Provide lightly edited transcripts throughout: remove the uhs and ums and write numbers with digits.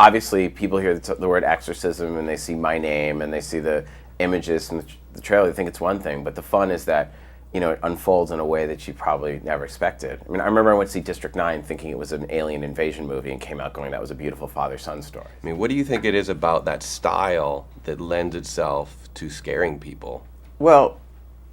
obviously people hear the word exorcism and they see my name and they see the images from the trailer, they think it's one thing, but the fun is that, you know, it unfolds in a way that you probably never expected. I mean, I remember I went to see District 9 thinking it was an alien invasion movie and came out going, that was a beautiful father-son story. I mean, what do you think it is about that style that lends itself to scaring people? Well,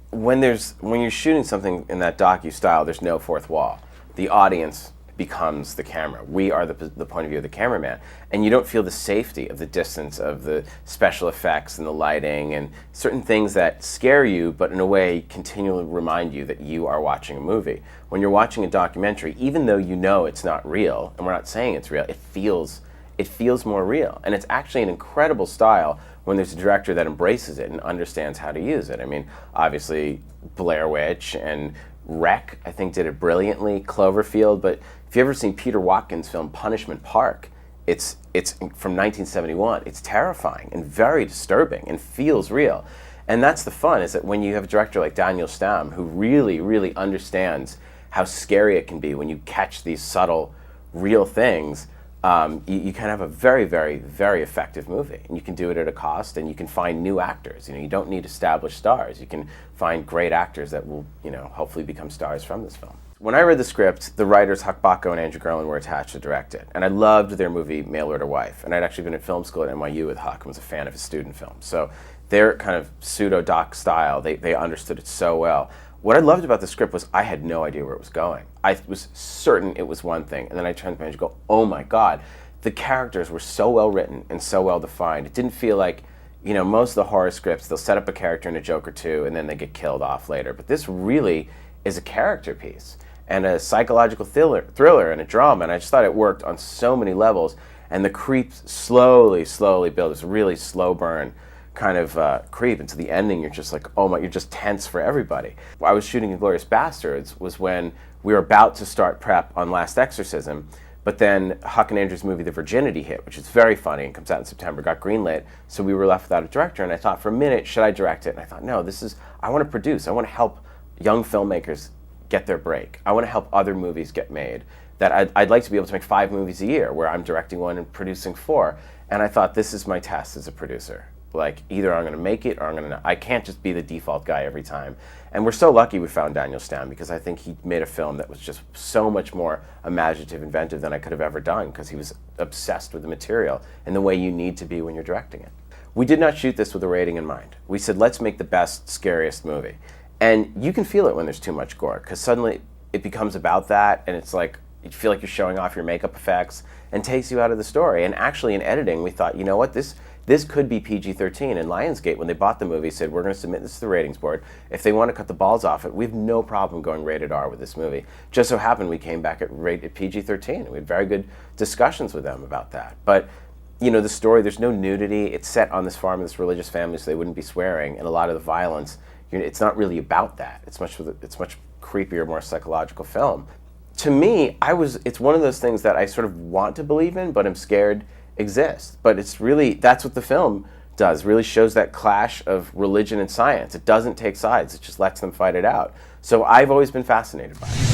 when you're shooting something in that docu style, there's no fourth wall. The audience becomes the camera. We are the point of view of the cameraman. And you don't feel the safety of the distance of the special effects and the lighting and certain things that scare you, but in a way continually remind you that you are watching a movie. When you're watching a documentary, even though you know it's not real, and we're not saying it's real, it feels more real. And it's actually an incredible style when there's a director that embraces it and understands how to use it. I mean, obviously Blair Witch and Wreck, I think, did it brilliantly, Cloverfield, but if you've ever seen Peter Watkins' film Punishment Park, it's from 1971. It's terrifying and very disturbing and feels real. And that's the fun, is that when you have a director like Daniel Stamm, who really, really understands how scary it can be when you catch these subtle, real things, you can have a very, very, very effective movie. And you can do it at a cost, and you can find new actors. You know, you don't need established stars. You can find great actors that will, you know, hopefully become stars from this film. When I read the script, the writers Huck Bacco and Andrew Gerlin were attached to direct it. And I loved their movie Mail Order Wife. And I'd actually been in film school at NYU with Huck and was a fan of his student films. So their kind of pseudo-doc style, they understood it so well. What I loved about the script was I had no idea where it was going. I was certain it was one thing, and then I turned to the page and go, oh my God, the characters were so well written and so well defined. It didn't feel like, you know, most of the horror scripts, they'll set up a character in a joke or two and then they get killed off later. But this really is a character piece and a psychological thriller and a drama, and I just thought it worked on so many levels. And the creeps slowly build. It's a really slow burn kind of creep, and to the ending you're just like, oh my, you're just tense for everybody. I was shooting Inglourious Bastards was when we were about to start prep on Last Exorcism, but then Huck and Andrew's movie The Virginity hit, which is very funny and comes out in September, got greenlit, so we were left without a director, and I thought for a minute, should I direct it? And I thought, no, I want to produce, I want to help young filmmakers get their break. I want to help other movies get made. That I'd like to be able to make 5 movies a year where I'm directing 1 and producing 4, and I thought this is my test as a producer. Like, either I'm going to make it or I can't just be the default guy every time. And we're so lucky we found Daniel Stamm, because I think he made a film that was just so much more imaginative, inventive than I could have ever done, because he was obsessed with the material and the way you need to be when you're directing it. We did not shoot this with a rating in mind. We said, let's make the best, scariest movie. And you can feel it when there's too much gore, because suddenly it becomes about that, and it's like, you feel like you're showing off your makeup effects and takes you out of the story. And actually in editing, we thought, you know what, this could be PG-13. And Lionsgate, when they bought the movie, said, we're going to submit this to the ratings board. If they want to cut the balls off it, we have no problem going rated R with this movie. Just so happened we came back at PG-13. We had very good discussions with them about that. But, you know, the story, there's no nudity. It's set on this farm of this religious family, so they wouldn't be swearing. And a lot of the violence, it's not really about that. It's much creepier, more psychological film. To me, it's one of those things that I sort of want to believe in, but I'm scared exists. But it's really, that's what the film does, really shows that clash of religion and science. It doesn't take sides, it just lets them fight it out. So I've always been fascinated by it.